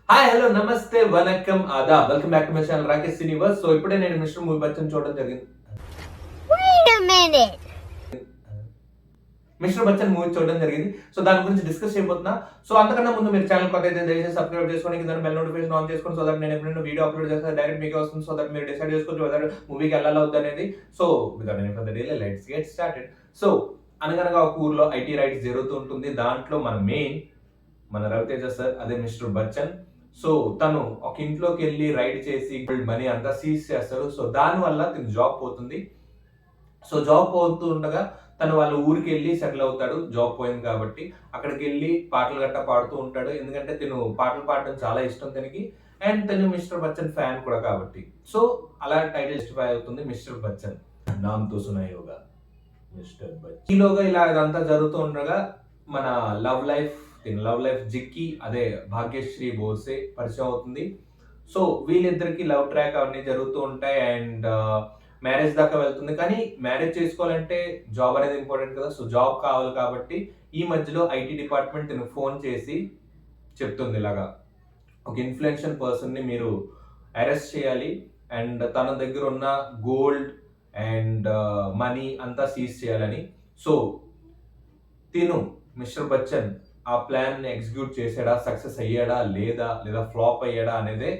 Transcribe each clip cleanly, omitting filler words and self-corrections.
Hi hello నమస్తే వనక్కం ఆదాబ్ welcome back to my channel Rakesh universe. So ఇప్పుడే నేను మిస్టర్ మూవీ బచ్చన్ చూడడం జరిగింది. మిస్టర్ బచ్చన్ మూవీ చూడడం జరిగింది. సో దాని గురించి డిస్కస్ చేయబోతున్నా. సో అంతకన్నా ముందు మీరు ఛానల్ కొత్త అయితే దయచేసి సబ్స్క్రైబ్ చేసుకొని కింద బెల్ నోటిఫికేషన్ ఆన్ చేసుకొని సో దట్ నేను ఎప్పుడైనా వీడియో అప్లోడ్ చేస్తే డైరెక్ట్ మీకే వస్తుంది. సో దట్ మీరు డిసైడ్ చేసుకోవచ్చు వెదర్ మూవీకి వెళ్ళాలా వద్దు అనేది. So without any further delay let's get started. So అనగనగా ఒక ఊర్లో ఐటీ రైట్స్ జరుగుతూ ఉంటుంది. దాంట్లో మన రవితేజ సార్ అదే మిస్టర్ బచ్చన్. సో తను ఒక ఇంట్లోకి వెళ్ళి రైడ్ చేసి మనీ అంతా సీజ్ చేస్తారు. సో దాని వల్ల తను జాబ్ పోతుంది. సో జాబ్ పోతూ ఉండగా తను వాళ్ళ ఊరికి వెళ్ళి సెటిల్ అవుతాడు. జాబ్ పోయింది కాబట్టి అక్కడికి వెళ్ళి పాటలు గట్టా పాడుతూ ఉంటాడు. ఎందుకంటే తను పాటలు పాడడం చాలా ఇష్టం తనకి. అండ్ తను మిస్టర్ బచ్చన్ ఫ్యాన్ కూడా కాబట్టి. సో అలా టైటిల్ జస్టిఫై అవుతుంది మిస్టర్ బచ్చన్ నామ్తో సునాయోగా మిస్టర్ బచ్చన్. ఈలోగా ఇలా ఇదంతా జరుగుతూ ఉండగా మన లవ్ లైఫ్ జిక్కి అదే భాగ్యశ్రీ బోసే పరిచయం అవుతుంది. సో వీళ్ళిద్దరికి లవ్ ట్రాక్ అవన్నీ జరుగుతూ ఉంటాయి. అండ్ మ్యారేజ్ దాకా వెళ్తుంది. కానీ మ్యారేజ్ చేసుకోవాలంటే జాబ్ అనేది ఇంపార్టెంట్ కదా. సో జాబ్ కావాలి కాబట్టి ఈ మధ్యలో ఐటీ డిపార్ట్మెంట్ తనకు ఫోన్ చేసి చెప్తుంది ఇలాగా ఒక ఇన్ఫ్లుయెన్షియల్ పర్సన్ని మీరు అరెస్ట్ చేయాలి అండ్ తన దగ్గర ఉన్న గోల్డ్ అండ్ మనీ అంతా సీజ్ చేయాలని. సో తిను మిస్టర్ బచ్చన్ ఆ ప్లాన్ ఎగ్జిక్యూట్ చేసాడా, సక్సెస్ అయ్యాడా లేదా ఫ్లాప్ అయ్యాడా అనేదే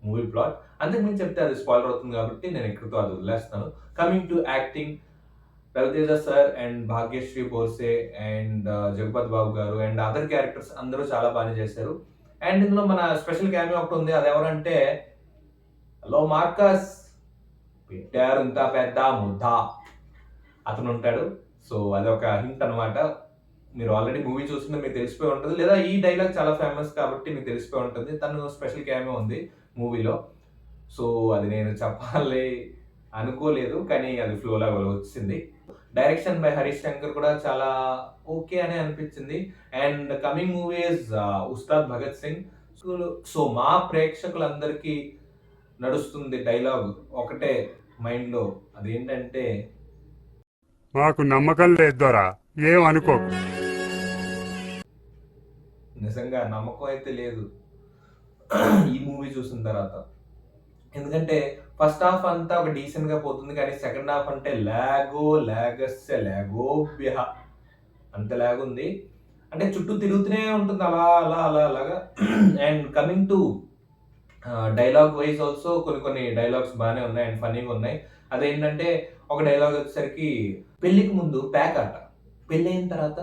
మూవీ ప్లాట్. అంతకు మించి చెప్తే అది స్పాయిలర్ అవుతుంది కాబట్టి నేను ఎక్కడితో అది వదిలేస్తాను. Coming to acting, Raviteja sir and Bhagyashree Borse and Jagapath బాబు గారు అండ్ అదర్ క్యారెక్టర్స్ అందరూ చాలా బాగా చేశారు. అండ్ ఇందులో మన స్పెషల్ క్యామియో ఒకటి ఉంది. అది ఎవరంటే హలో మార్కస్ పెట్టారు ఇంత పెద్ద ముద్ద అతను ఉంటాడు. సో అదొక హింట్ అనమాట. మీరు ఆల్రెడీ మూవీ చూస్తుంటే మీకు తెలిసిపోయి ఉంటుంది, లేదా ఈ డైలాగ్ చాలా ఫేమస్ కాబట్టి మీకు తెలిసిపోయి ఉంటుంది. తను స్పెషల్ క్యామియో ఉంది మూవీలో. సో అది నేను చెప్పాలి అనుకోలేదు, కానీ అది ఫ్లోలా వచ్చింది. డైరెక్షన్ బై హరీష్ శంకర్ కూడా చాలా ఓకే అని అనిపించింది. And coming movies Ustaad Bhagat Singh. So మా ప్రేక్షకులందరికీ నడుస్తుంది డైలాగ్ ఒకటే మైండ్లో, అదేంటంటే మాకు నమ్మకం లేదు దొరా, ఏం అనుకోకు. నిజంగా నమ్మకం అయితే లేదు ఈ మూవీ చూసిన తర్వాత. ఎందుకంటే ఫస్ట్ హాఫ్ అంతా ఒక డీసెంట్ గా పోతుంది, కానీ సెకండ్ హాఫ్ అంటే లాగో అంత లాగ్ ఉంది. అంటే చుట్టూ తిరుగుతూనే ఉంటుంది అలా అలా అలా అలాగా. And coming to dialogue wise also కొన్ని డైలాగ్స్ బాగానే ఉన్నాయి అండ్ ఫన్నీగా ఉన్నాయి. అదేంటంటే ఒక డైలాగ్ వచ్చేసరికి పెళ్లికి ముందు ప్యాక్ ఆట, పెళ్ళి అయిన తర్వాత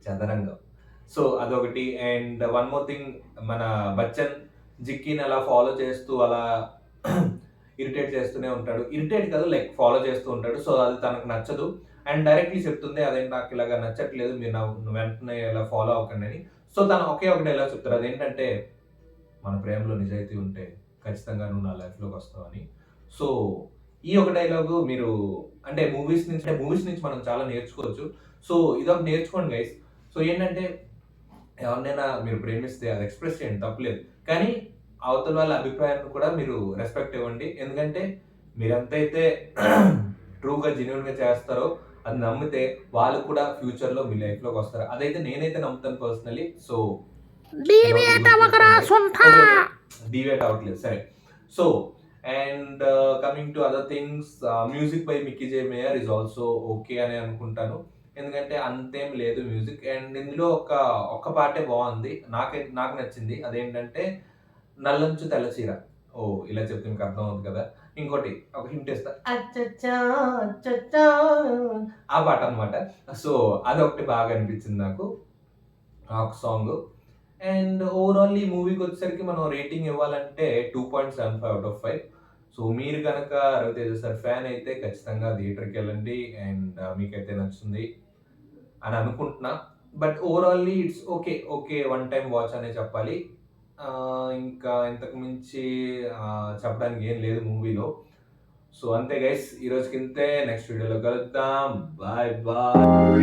చదరంగం. సో అదొకటి. అండ్ వన్ మోర్ థింగ్, మన బచ్చన్ జిక్కిని అలా ఫాలో చేస్తూ అలా ఇరిటేట్ చేస్తూనే ఉంటాడు. ఇరిటేట్ కాదు, లైక్ ఫాలో చేస్తూ ఉంటాడు. సో అది తనకు నచ్చదు అండ్ డైరెక్ట్లీ చెప్తుంది అదేంటి నాకు ఇలాగా నచ్చట్లేదు, మీరు నువ్వు వెంటనే ఇలా ఫాలో అవ్వకండి అని. సో తను ఒకే ఒకటి ఎలా చెప్తారు, అదేంటంటే మన ప్రేమలో నిజాయితీ ఉంటే ఖచ్చితంగా నువ్వు నా లైఫ్లోకి వస్తావు అని. సో ఈ ఒక డైలాగు మీరు అంటే మూవీస్ నుంచి మనం చాలా నేర్చుకోవచ్చు. సో ఇదొకటి నేర్చుకోండి గైస్. సో ఏంటంటే ఎవరినైనా మీరు ప్రేమిస్తే అది ఎక్స్ప్రెస్ చేయండి, తప్పలేదు. కానీ అవతల వాళ్ళ అభిప్రాయాన్ని కూడా మీరు రెస్పెక్ట్ ఇవ్వండి. ఎందుకంటే మీరు ఎంతైతే ట్రూగా జెన్యున్గా చేస్తారో అది నమ్మితే వాళ్ళు కూడా ఫ్యూచర్లో మీ లైఫ్లోకి వస్తారు. అదైతే నేనైతే నమ్ముతాను పర్సనలీ. సో డివేట్ అవ్వట్లేదు సరే. So and coming to other things, music by Mickey J mayor is also okay అని అనుకుంటాను. ఎందుకంటే అంతేం లేదు మ్యూజిక్. అండ్ ఇందులో ఒక్క పాటే బాగుంది, నాకు నచ్చింది. అదేంటంటే నల్లంచు తెల్లచీర. ఓ ఇలా చెప్తే మీకు అర్థం అవుతుంది కదా. ఇంకోటి ఒక హింట్ ఇస్తా, ఆ పాట అనమాట. సో అదొకటి బాగా అనిపించింది నాకు ఒక సాంగ్. అండ్ ఓవరాల్ ఈ మూవీకి వచ్చేసరికి మనం రేటింగ్ ఇవ్వాలంటే 2.75/5. సో మీరు కనుక రవితేజ సార్ ఫ్యాన్ అయితే ఖచ్చితంగా థియేటర్కి వెళ్ళండి అండ్ మీకైతే నచ్చుతుంది అని అనుకుంటున్నా. But ఓవరాల్లీ it's okay one time watch అనే చెప్పాలి. ఇంకా ఇంతకు మించి చెప్పడానికి ఏం లేదు మూవీలో. సో అంతే గైస్, ఈ రోజుకి ఇంతే. నెక్స్ట్ వీడియోలో కలుద్దాం. Bye bye.